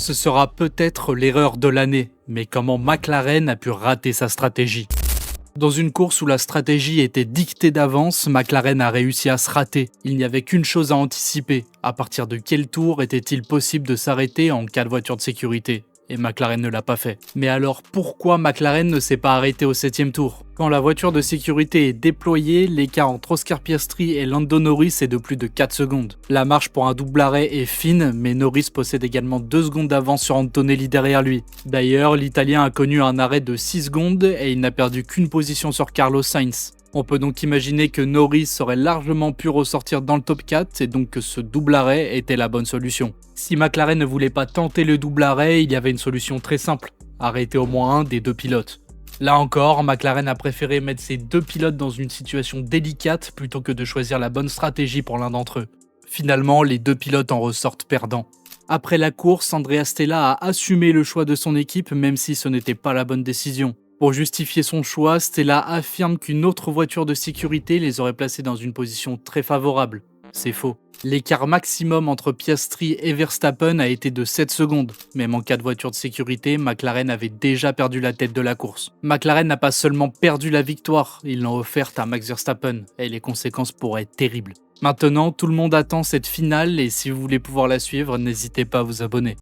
Ce sera peut-être l'erreur de l'année, mais comment McLaren a pu rater sa stratégie? Dans une course où la stratégie était dictée d'avance, McLaren a réussi à se rater. Il n'y avait qu'une chose à anticiper. À partir de quel tour était-il possible de s'arrêter en cas de voiture de sécurité? Et McLaren ne l'a pas fait. Mais alors pourquoi McLaren ne s'est pas arrêté au 7e tour? Quand la voiture de sécurité est déployée, l'écart entre Oscar Piastri et Lando Norris est de plus de 4 secondes. La marge pour un double arrêt est fine, mais Norris possède également 2 secondes d'avance sur Antonelli derrière lui. D'ailleurs, l'Italien a connu un arrêt de 6 secondes et il n'a perdu qu'une position sur Carlos Sainz. On peut donc imaginer que Norris aurait largement pu ressortir dans le top 4 et donc que ce double arrêt était la bonne solution. Si McLaren ne voulait pas tenter le double arrêt, il y avait une solution très simple, arrêter au moins un des deux pilotes. Là encore, McLaren a préféré mettre ses deux pilotes dans une situation délicate plutôt que de choisir la bonne stratégie pour l'un d'entre eux. Finalement, les deux pilotes en ressortent perdants. Après la course, Andrea Stella a assumé le choix de son équipe même si ce n'était pas la bonne décision. Pour justifier son choix, Stella affirme qu'une autre voiture de sécurité les aurait placés dans une position très favorable. C'est faux. L'écart maximum entre Piastri et Verstappen a été de 7 secondes. Même en cas de voiture de sécurité, McLaren avait déjà perdu la tête de la course. McLaren n'a pas seulement perdu la victoire, ils l'ont offerte à Max Verstappen, et les conséquences pourraient être terribles. Maintenant, tout le monde attend cette finale et si vous voulez pouvoir la suivre, n'hésitez pas à vous abonner.